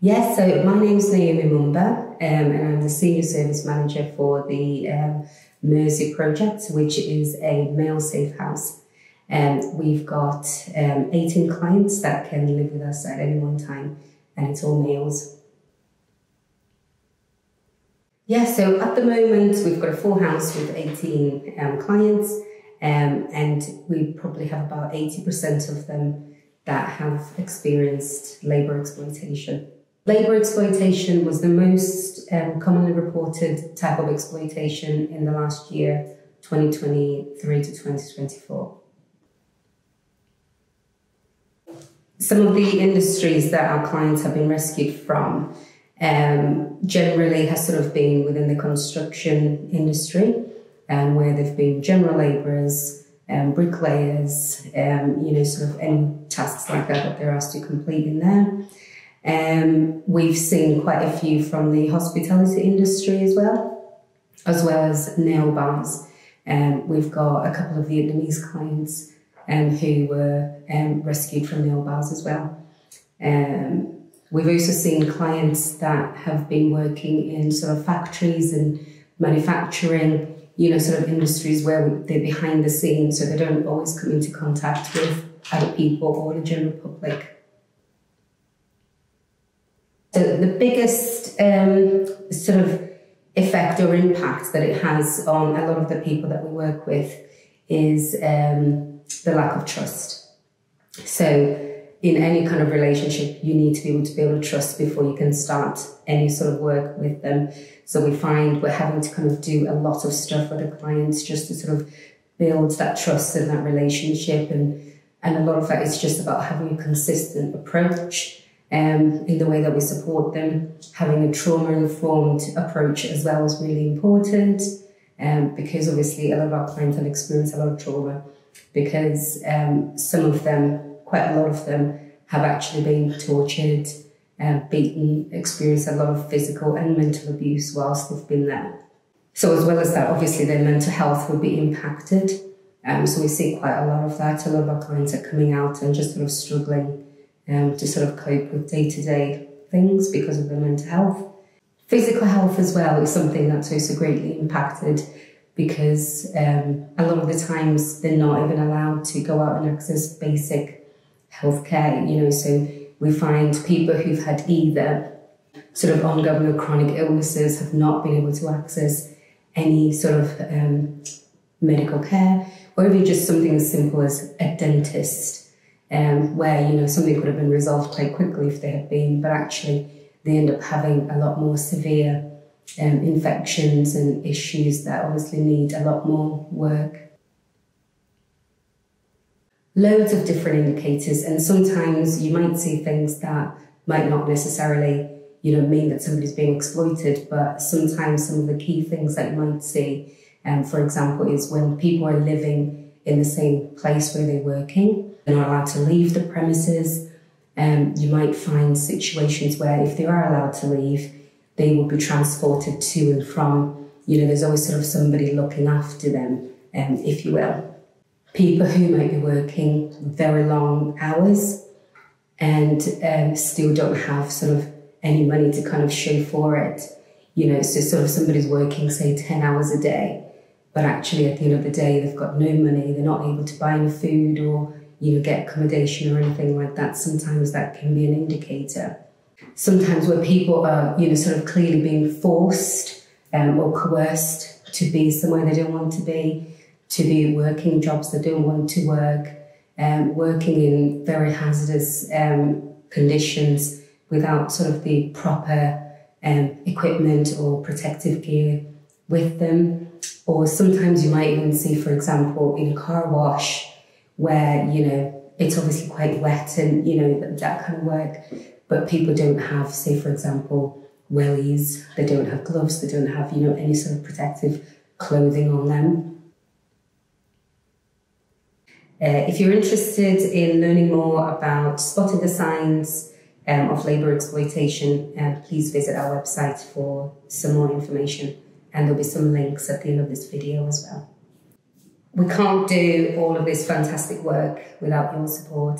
Yes, so my name's Naomi Mumba, and I'm the Senior Service Manager for the Mersey project, which is a male safe house. We've got 18 clients that can live with us at any one time, and it's all males. Yeah, so at the moment we've got a full house with 18 clients, and we probably have about 80% of them that have experienced labour exploitation. Labour exploitation was the most commonly reported type of exploitation in the last year, 2023 to 2024. Some of the industries that our clients have been rescued from generally has sort of been within the construction industry, where they've been general labourers, bricklayers, sort of any tasks like that they're asked to complete in there. We've seen quite a few from the hospitality industry as well as nail bars. We've got a couple of Vietnamese clients who were rescued from nail bars as well. We've also seen clients that have been working in sort of factories and manufacturing, sort of industries where they're behind the scenes, so they don't always come into contact with other people or the general public. So the biggest sort of effect or impact that it has on a lot of the people that we work with is the lack of trust. So in any kind of relationship, you need to be able to trust before you can start any sort of work with them. So we find we're having to kind of do a lot of stuff with the clients just to sort of build that trust and that relationship. And a lot of that is just about having a consistent approach in the way that we support them. Having a trauma-informed approach as well is really important, because obviously a lot of our clients have experienced a lot of trauma, because some of them, quite a lot of them, have actually been tortured, beaten, experienced a lot of physical and mental abuse whilst they've been there. So as well as that, obviously their mental health will be impacted. So we see quite a lot of that. A lot of our clients are coming out and just sort of struggling to sort of cope with day-to-day things because of their mental health. Physical health as well is something that's also greatly impacted, because a lot of the times they're not even allowed to go out and access basic healthcare, so we find people who've had either sort of ongoing or chronic illnesses have not been able to access any sort of medical care, or even just something as simple as a dentist, where, something could have been resolved quite quickly if they had been, but actually they end up having a lot more severe infections and issues that obviously need a lot more work. Loads of different indicators, and sometimes you might see things that might not necessarily, mean that somebody's being exploited, but sometimes some of the key things that you might see, for example, is when people are living in the same place where they're working, they're not allowed to leave the premises. You might find situations where if they are allowed to leave, they will be transported to and from, there's always sort of somebody looking after them, if you will. People who might be working very long hours and still don't have sort of any money to kind of show for it. So sort of somebody's working, say, 10 hours a day, but actually at the end of the day, they've got no money, they're not able to buy any food or, get accommodation or anything like that. Sometimes that can be an indicator. Sometimes where people are, sort of clearly being forced or coerced to be somewhere they don't want to be working jobs they don't want to work, working in very hazardous conditions without sort of the proper equipment or protective gear with them. Or sometimes you might even see, for example, in a car wash where, it's obviously quite wet and, that kind of work, but people don't have, say, for example, wellies, they don't have gloves, they don't have, any sort of protective clothing on them. If you're interested in learning more about spotting the signs of labour exploitation, please visit our website for some more information, and there'll be some links at the end of this video as well. We can't do all of this fantastic work without your support.